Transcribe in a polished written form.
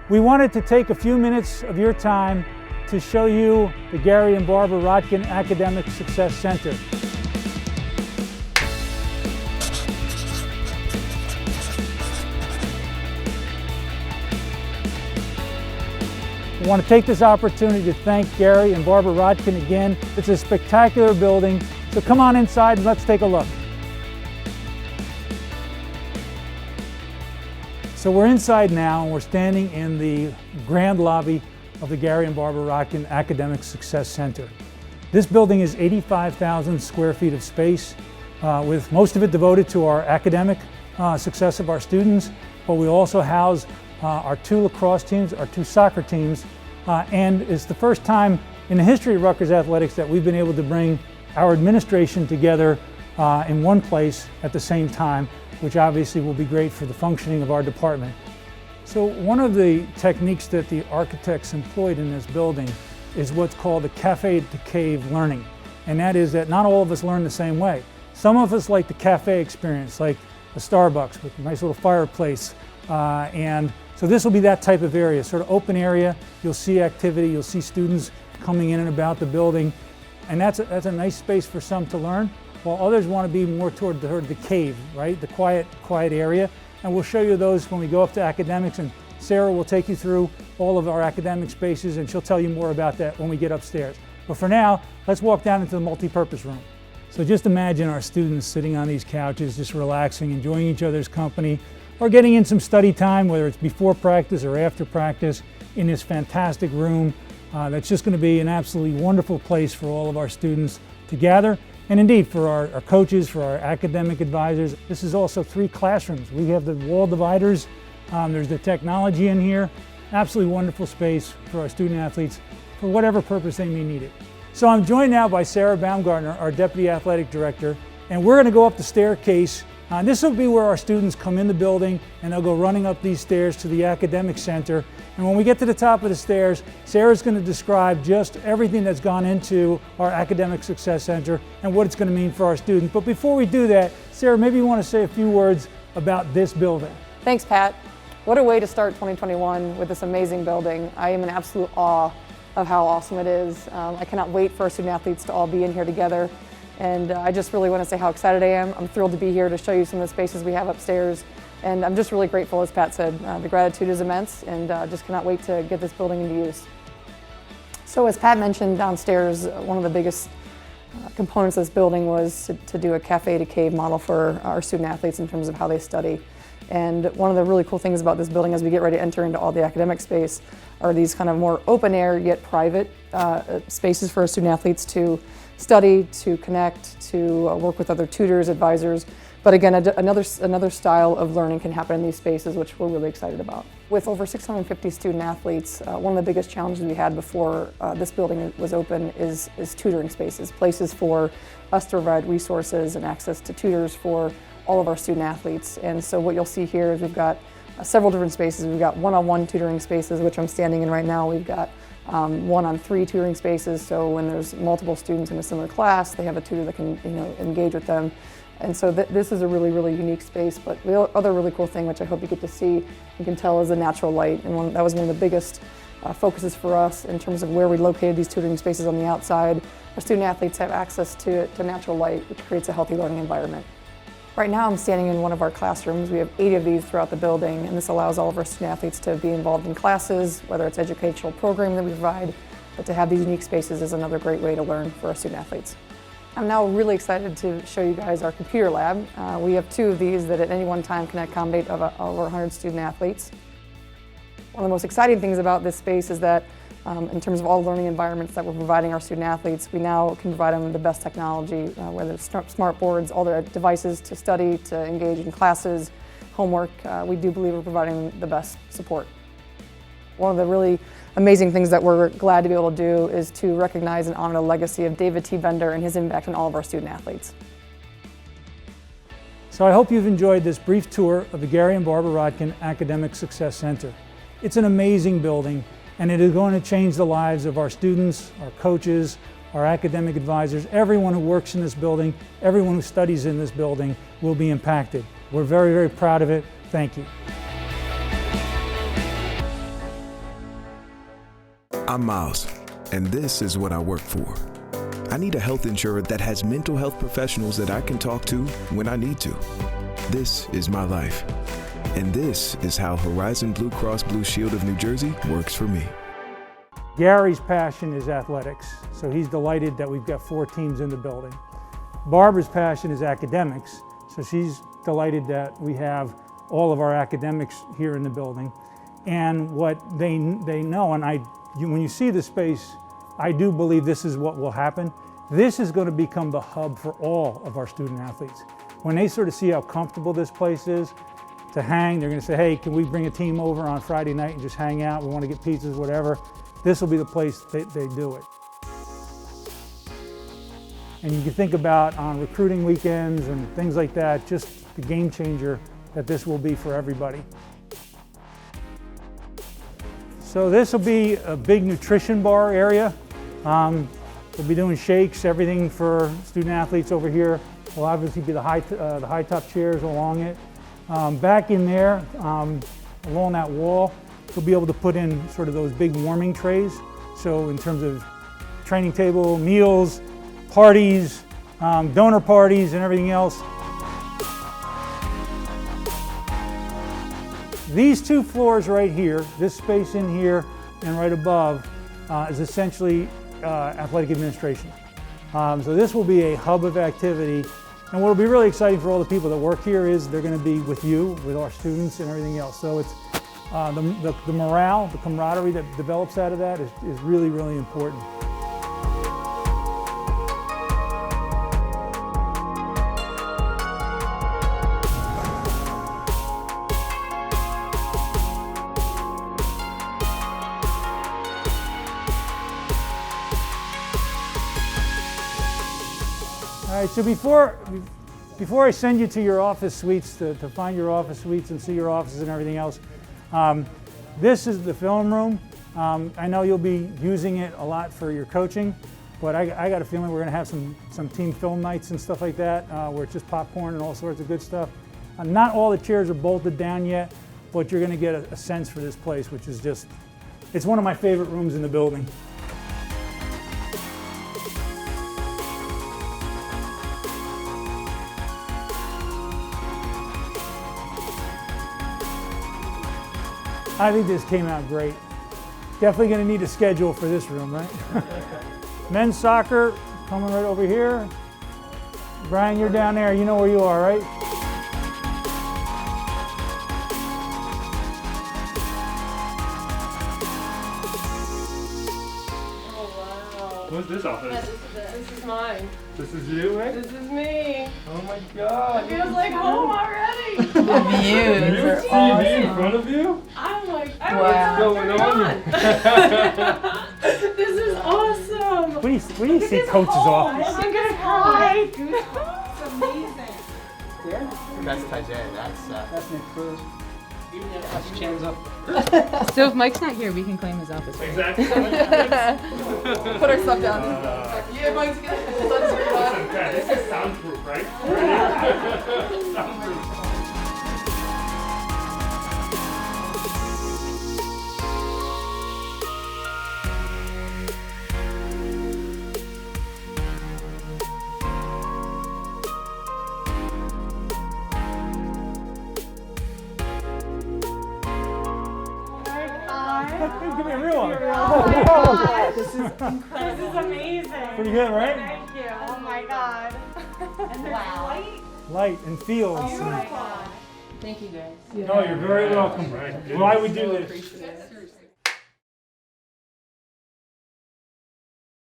We wanted to take a few minutes of your time to show you the Gary and Barbara Rodkin Academic Success Center. I want to take this opportunity to thank Gary and Barbara Rodkin again. It's a spectacular building, so come on inside and let's take a look. So we're inside now and we're standing in the grand lobby of the Gary and Barbara Rodkin Academic Success Center. This building is 85,000 square feet of space, with most of it devoted to our academic success of our students, but we also house our 2 lacrosse teams, our 2 soccer teams, and it's the first time in the history of Rutgers athletics that we've been able to bring our administration together in one place at the same time, which obviously will be great for the functioning of our department. So one of the techniques that the architects employed in this building is what's called the cafe to cave learning. And that is that not all of us learn the same way. Some of us like the cafe experience, like a Starbucks with a nice little fireplace. And so this will be that type of area, sort of open area. You'll see activity, you'll see students coming in and about the building. And that's a nice space for some to learn, while others want to be more toward the cave, right? The quiet area. And we'll show you those when we go up to academics, and Sarah will take you through all of our academic spaces and she'll tell you more about that when we get upstairs. But for now, let's walk down into the multi-purpose room. So just imagine our students sitting on these couches, just relaxing, enjoying each other's company, or getting in some study time, whether it's before practice or after practice, in this fantastic room. That's just going to be an absolutely wonderful place for all of our students to gather. And indeed, for our coaches, for our academic advisors, this is also 3 classrooms. We have the wall dividers, there's the technology in here. Absolutely wonderful space for our student athletes for whatever purpose they may need it. So I'm joined now by Sarah Baumgartner, our Deputy Athletic Director, and we're going to go up the staircase. This will be where our students come in the building and they'll go running up these stairs to the Academic Center. And when we get to the top of the stairs, Sarah's going to describe just everything that's gone into our Academic Success Center and what it's going to mean for our students. But before we do that, Sarah, maybe you want to say a few words about this building. Thanks, Pat. What a way to start 2021 with this amazing building. I am in absolute awe of how awesome it is. I cannot wait for our student athletes to all be in here together. And I just really want to say how excited I am. I'm thrilled to be here to show you some of the spaces we have upstairs. And I'm just really grateful, as Pat said. The gratitude is immense, and just cannot wait to get this building into use. So as Pat mentioned, downstairs, one of the biggest components of this building was to do a cafe to cave model for our student athletes in terms of how they study. And one of the really cool things about this building as we get ready to enter into all the academic space are these kind of more open air yet private spaces for our student athletes to study, to connect, to work with other tutors, advisors. But again, another style of learning can happen in these spaces, which we're really excited about. With over 650 student athletes, one of the biggest challenges we had before this building was open is tutoring spaces, places for us to provide resources and access to tutors for all of our student athletes. And so what you'll see here is we've got several different spaces. We've got one-on-one tutoring spaces, which I'm standing in right now. We've got 1-on-3 tutoring spaces, so when there's multiple students in a similar class, they have a tutor that can engage with them. And so this is a really, really unique space. But the other really cool thing, which I hope you get to see and can tell, is the natural light. And that was one of the biggest focuses for us in terms of where we located these tutoring spaces on the outside. Our student athletes have access to natural light, which creates a healthy learning environment. Right now I'm standing in one of our classrooms. We have 8 of these throughout the building, and this allows all of our student athletes to be involved in classes, whether it's educational programming that we provide, but to have these unique spaces is another great way to learn for our student athletes. I'm now really excited to show you guys our computer lab. We have 2 of these that at any one time can accommodate over 100 student athletes. One of the most exciting things about this space is that in terms of all learning environments that we're providing our student athletes, we now can provide them with the best technology, whether it's smart boards, all their devices to study, to engage in classes, homework. We do believe we're providing the best support. One of the really amazing things that we're glad to be able to do is to recognize and honor the legacy of David T. Bender and his impact on all of our student athletes. So I hope you've enjoyed this brief tour of the Gary and Barbara Rodkin Academic Success Center. It's an amazing building, and it is going to change the lives of our students, our coaches, our academic advisors. Everyone who works in this building, everyone who studies in this building will be impacted. We're very, very proud of it. Thank you. I'm Miles, and this is what I work for. I need a health insurer that has mental health professionals that I can talk to when I need to. This is my life, and this is how Horizon Blue Cross Blue Shield of New Jersey works for me. Gary's passion is athletics, so he's delighted that we've got 4 teams in the building. Barbara's passion is academics, so she's delighted that we have all of our academics here in the building. And what they know, and when you see the space, I do believe this is what will happen. This is going to become the hub for all of our student athletes. When they sort of see how comfortable this place is to hang, they're going to say, hey, can we bring a team over on Friday night and just hang out? We want to get pizzas, whatever. This will be the place they do it. And you can think about on recruiting weekends and things like that, just the game changer that this will be for everybody. So this will be a big nutrition bar area. We'll be doing shakes, everything for student athletes over here. Will obviously be the high top chairs along it. Back in there, along that wall, we'll be able to put in sort of those big warming trays. So in terms of training table, meals, parties, donor parties, and everything else. These 2 floors right here, this space in here and right above, is essentially athletic administration. So this will be a hub of activity. And what will be really exciting for all the people that work here is they're going to be with you, with our students and everything else. So it's the morale, the camaraderie that develops out of that is really, really important. All right, so before I send you to your office suites to find your office suites and see your offices and everything else, this is the film room. I know you'll be using it a lot for your coaching, but I got a feeling we're going to have some team film nights and stuff like that, where it's just popcorn and all sorts of good stuff. Not all the chairs are bolted down yet, but you're going to get a sense for this place, which is just, it's one of my favorite rooms in the building. I think this came out great. Definitely going to need a schedule for this room, right? Men's soccer coming right over here. Brian, you're down there. You know where you are, right? Oh, wow. What's this office? This is mine. This is you, right? This is me. Oh my God. It feels like home already. The views are TV awesome. in front of you? I'm like, I Wow. don't know what's going on. This is awesome. What do you see coach's office? I'm gonna cry. It's amazing. That's Tajay, that's Nick Cruz. that's Chan's up. So if Mike's not here, we can claim his office. Right? Exactly. Put our stuff down. Yeah, Mike's good. Listen, Pat, this is soundproof, right? Soundproof. Give me a real one. This is amazing. Pretty good, right? Thank you. Oh my God. And there's light. Light and fields. Beautiful. Thank you guys. No, you're very welcome. Why we do this?